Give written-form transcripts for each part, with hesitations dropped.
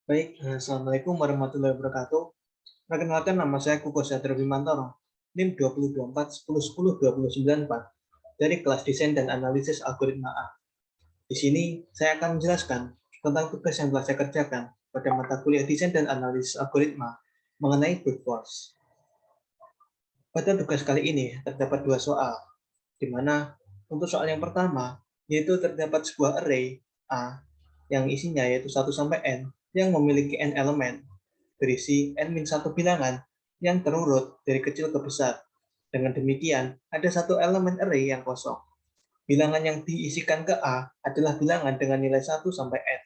Baik, Assalamualaikum warahmatullahi wabarakatuh. Perkenalkan, nama saya Kuko Satrio Bimantoro, NIM 2024 dari kelas Desain dan Analisis Algoritma A. Di sini, saya akan menjelaskan tentang tugas yang telah saya kerjakan pada mata kuliah Desain dan Analisis Algoritma mengenai brute force. Pada tugas kali ini, terdapat dua soal, di mana untuk soal yang pertama, yaitu terdapat sebuah array A yang isinya yaitu 1 sampai N yang memiliki N elemen berisi N-1 bilangan yang terurut dari kecil ke besar. Dengan demikian, ada satu elemen array yang kosong. Bilangan yang diisikan ke A adalah bilangan dengan nilai 1 sampai N.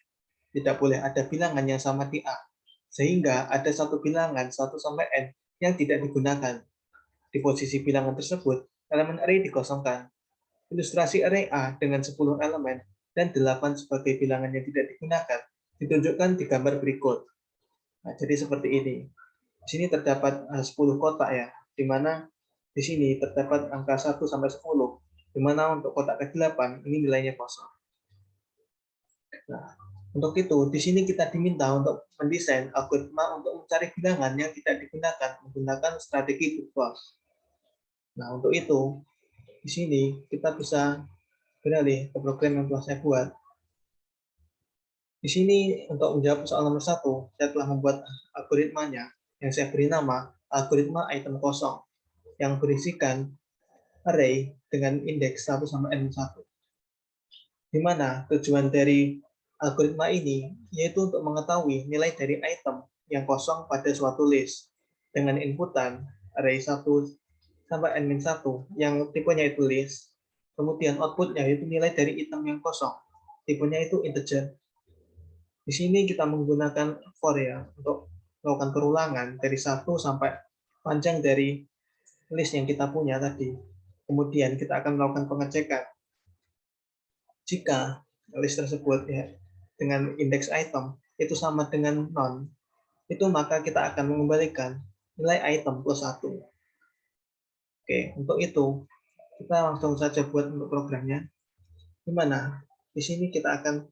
Tidak boleh ada bilangan yang sama di A, sehingga ada satu bilangan 1 sampai N yang tidak digunakan. Di posisi bilangan tersebut, elemen array dikosongkan. Ilustrasi array A dengan 10 elemen dan 8 sebagai bilangan yang tidak digunakan ditunjukkan di gambar berikut. Nah, jadi seperti ini. Di sini terdapat 10 kotak ya, di mana di sini terdapat angka 1 sampai 10, di mana untuk kotak ke-8 ini nilainya kosong. Nah, untuk itu di sini kita diminta untuk mendesain algoritma untuk mencari bilangan yang tidak digunakan menggunakan strategi brute force. Nah, untuk itu di sini kita bisa beralih ke program yang telah saya buat. Di sini untuk menjawab soal nomor 1, saya telah membuat algoritmanya yang saya beri nama algoritma item kosong yang berisikan array dengan indeks 1 sampai N1. Di mana tujuan dari algoritma ini yaitu untuk mengetahui nilai dari item yang kosong pada suatu list dengan inputan array 1 sampai N-1 yang tipenya itu list, kemudian outputnya yaitu nilai dari item yang kosong, tipenya itu integer. Di sini kita menggunakan for ya untuk melakukan perulangan dari 1 sampai panjang dari list yang kita punya tadi. Kemudian kita akan melakukan pengecekan. Jika list tersebut ya dengan indeks item itu sama dengan none, itu maka kita akan mengembalikan nilai item plus 1. Oke, untuk itu kita langsung saja buat untuk programnya. Gimana? Di sini kita akan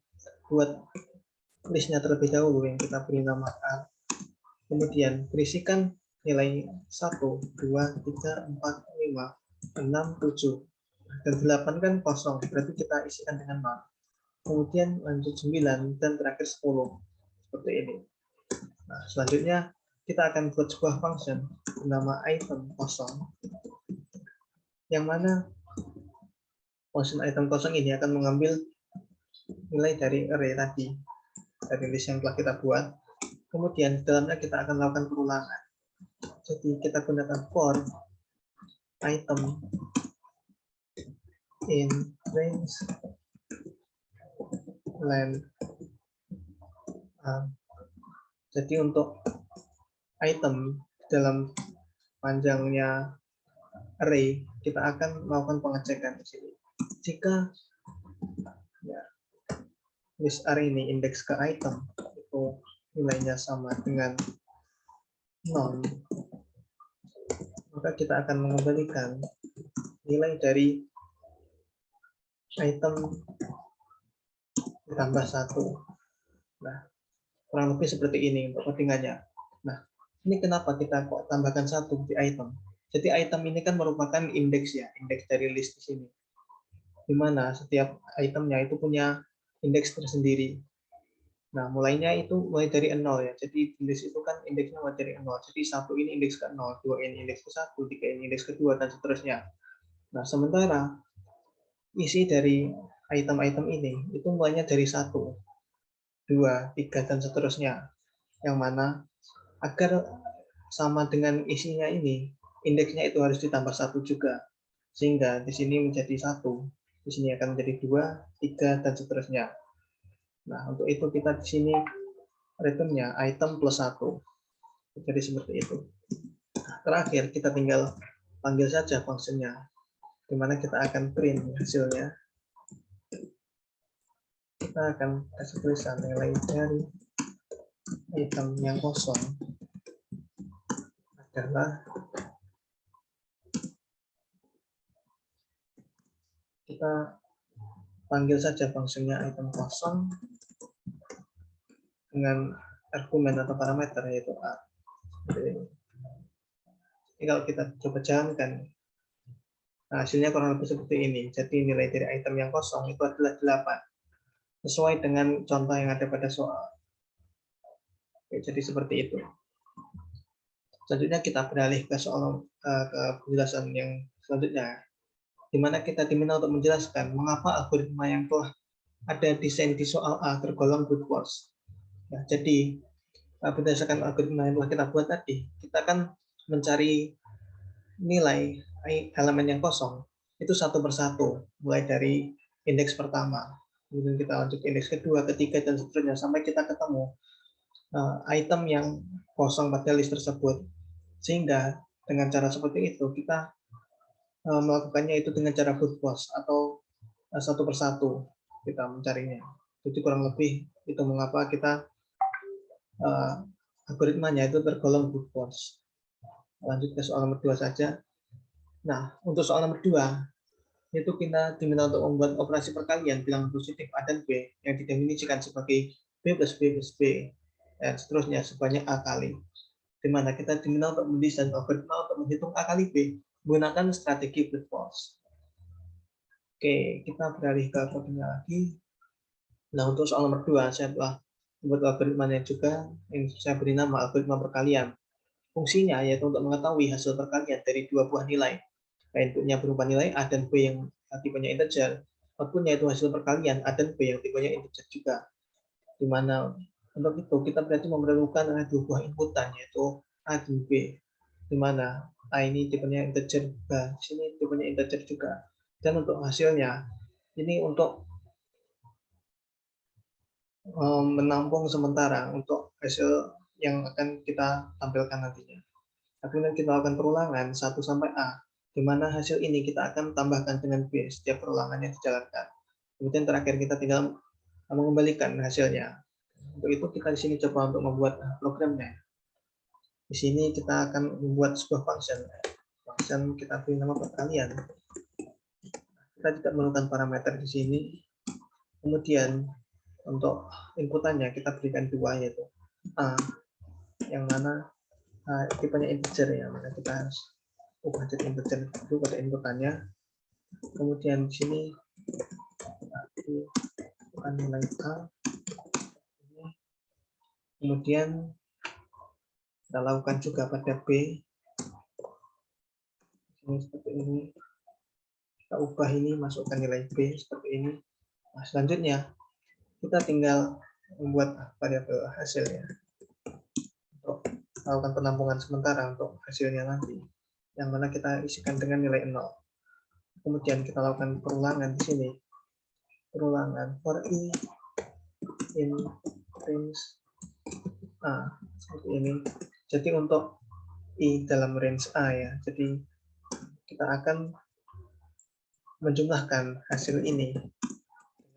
buat listnya terlebih dahulu yang kita beri nama A. Kemudian berisikan nilai 1, 2, 3, 4, 5, 6, 7, dan 8 kan kosong, berarti kita isikan dengan 0. Kemudian lanjut 9, dan terakhir 10. Seperti ini. Nah, selanjutnya kita akan buat sebuah function bernama item kosong, yang mana function item kosong ini akan mengambil nilai dari array tadi, dari list yang telah kita buat. Kemudian di dalamnya kita akan melakukan perulangan. Jadi kita gunakan for item in range length. Jadi untuk item dalam panjangnya array kita akan melakukan pengecekan di sini. Jika ya, list array ini indeks ke item itu nilainya sama dengan 0, maka kita akan mengembalikan nilai dari item ditambah 1. Nah, kurang lebih seperti ini untuk codingannya. Nah, ini kenapa kita kok tambahkan 1 di item? Jadi item ini kan merupakan indeks ya, indeks dari list di sini. Di mana setiap itemnya itu punya indeks tersendiri. Nah, mulainya itu mulai dari 0 ya. Jadi di list itu kan indeksnya mulai dari 0. Jadi 1 ini indeks ke 0, 2 ini indeks ke 1, 3 ini indeks ke 2, dan seterusnya. Nah, sementara isi dari item-item ini itu mulainya dari 1, 2, 3, dan seterusnya. Yang mana agar sama dengan isinya ini, indeksnya itu harus ditambah 1 juga. Sehingga di sini menjadi 1, di sini akan menjadi 2, 3, dan seterusnya. Nah, untuk itu kita di sini returnnya item plus 1. Jadi seperti itu. Nah, terakhir kita tinggal panggil saja fungsinya, di mana kita akan print hasilnya. Kita akan kasih tulisan nilai dari item yang kosong adalah, kita panggil saja fungsinya item kosong dengan argumen atau parameter, yaitu A. Jadi kalau kita coba jalankan, hasilnya kurang lebih seperti ini. Jadi nilai dari item yang kosong itu adalah 8, sesuai dengan contoh yang ada pada soal. Oke, jadi seperti itu. Selanjutnya kita beralih ke soal ke penjelasan yang selanjutnya, di mana kita diminta untuk menjelaskan mengapa algoritma yang telah ada desain di soal A tergolong brute force. Ya, jadi berdasarkan algoritma yang telah kita buat tadi, kita akan mencari nilai elemen yang kosong itu satu persatu, mulai dari indeks pertama, kemudian kita lanjut ke indeks kedua, ketiga, dan seterusnya sampai kita ketemu item yang kosong pada list tersebut. Sehingga dengan cara seperti itu kita melakukannya itu dengan cara brute force atau satu persatu kita mencarinya. Jadi kurang lebih itu mengapa kita algoritmanya itu tergolong brute force. Lanjut ke soal nomor 2 saja. Nah, untuk soal nomor 2, itu kita diminta untuk membuat operasi perkalian bilangan positif A dan B yang didefinisikan sebagai B plus B plus B, dan seterusnya sebanyak A kali. Di mana kita diminta untuk mendesain algoritma untuk menghitung A kali B menggunakan strategi brute force. Oke, kita beralih ke kodenya lagi. Nah, untuk soal nomor 2, saya telah membuat algoritmanya juga yang saya beri nama algoritma perkalian. Fungsinya yaitu untuk mengetahui hasil perkalian dari dua buah nilai. Inputnya berupa nilai A dan B yang tipenya integer, outputnya itu hasil perkalian A dan B yang tipenya integer juga. Di mana untuk itu kita berarti memerlukan ada dua buah inputan, yaitu A dan B. Di mana A ini tipenya integer juga, di sini tipenya integer juga. Dan untuk hasilnya, ini untuk menampung sementara untuk hasil yang akan kita tampilkan nantinya. Kemudian kita lakukan perulangan 1 sampai A, di mana hasil ini kita akan tambahkan dengan B setiap perulangan yang dijalankan. Kemudian terakhir kita tinggal mengembalikan hasilnya. Untuk itu kita di sini coba untuk membuat programnya. Di sini kita akan membuat sebuah function. Function kita beri nama perkalian. Kita tidak memerlukan parameter di sini. Kemudian untuk inputannya kita berikan 2, yaitu A, yang mana tipenya integer ya, maka kita harus ubah jadi integer dulu pada inputannya. Kemudian di sini bukan nilai A. Kemudian kita lakukan juga pada B. Ini seperti ini. Kita ubah ini, masukkan nilai B seperti ini. Nah, selanjutnya kita tinggal membuat variabel hasilnya untuk melakukan penampungan sementara untuk hasilnya nanti, yang mana kita isikan dengan nilai 0. Kemudian kita lakukan perulangan di sini. Perulangan for i in range A seperti ini. Jadi untuk i dalam range A ya. Jadi kita akan menjumlahkan hasil ini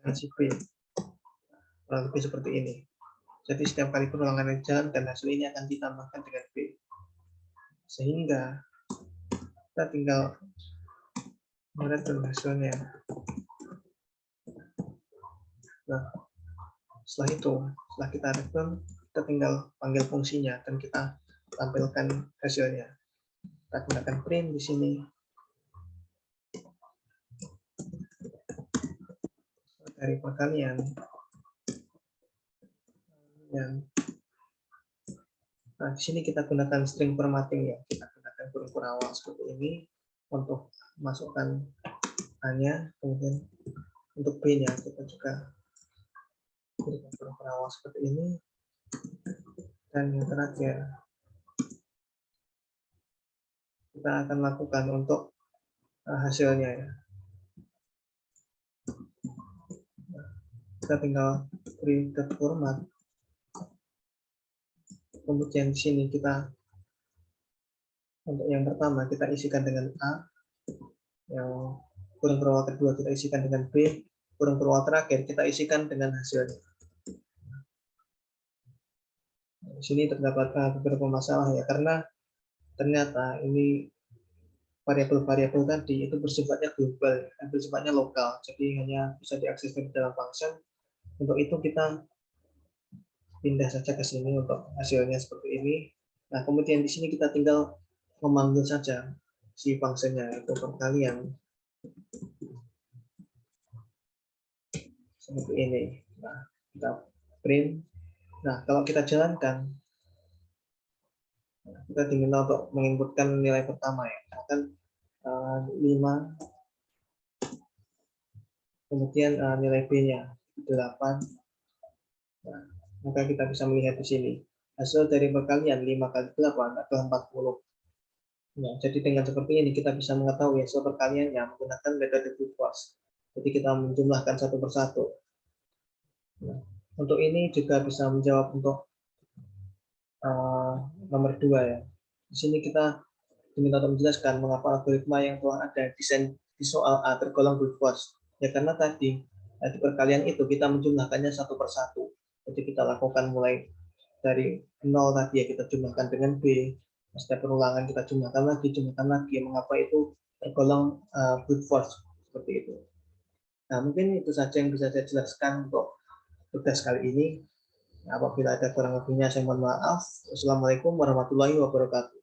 dengan si B. Kurang lebih seperti ini. Jadi setiap kali perulangan yang dijalankan, hasil ini akan ditambahkan dengan B. Sehingga kita tinggal mereturn hasilnya. Nah, setelah itu, setelah kita return, kita tinggal panggil fungsinya dan kita tampilkan hasilnya. Kita gunakan print di sini. Dari perkalian. Nah, di sini kita gunakan string formatting ya. Kita gunakan kurung awal seperti ini untuk masukkan A-nya, kemudian untuk B-nya kita juga berikan kurung awal seperti ini. Dan yang terakhir kita akan lakukan untuk hasilnya ya. Kita tinggal beri format. Kemudian di sini kita untuk yang pertama kita isikan dengan A, yang kurung berawal kedua kita isikan dengan B, kurung berawal terakhir kita isikan dengan hasilnya. Di sini terdapat beberapa masalah ya, karena ternyata ini variabel-variabel tadi itu bersifatnya global, bersifatnya lokal, jadi hanya bisa diakses di dalam function. Untuk itu kita pindah saja ke sini untuk hasilnya seperti ini. Nah, kemudian di sini kita tinggal memanggil saja si fungsinya, itu perkalian seperti ini. Nah, kita print. Nah, kalau kita jalankan, kita diminta untuk menginputkan nilai pertama ya, akan 5, kemudian nilai B-nya 8. Nah, maka kita bisa melihat di sini hasil dari perkalian 5 kali 8 adalah 40. Nah, jadi dengan seperti ini kita bisa mengetahui hasil perkaliannya menggunakan metode brute force. Jadi kita menjumlahkan satu persatu. Nah, untuk ini juga bisa menjawab untuk nomor 2 ya. Di sini kita diminta untuk menjelaskan mengapa algoritma yang telah ada desain di soal A tergolong brute force. Ya karena tadi di perkalian itu kita menjumlahkannya satu persatu. Jadi kita lakukan mulai dari 0 tadi ya, kita jumlahkan dengan B. Setiap perulangan kita jumlahkan lagi. Mengapa itu tergolong brute force seperti itu. Nah, mungkin itu saja yang bisa saya jelaskan untuk tugas kali ini. Apabila ada kurang lebihnya saya mohon maaf. Wassalamualaikum warahmatullahi wabarakatuh.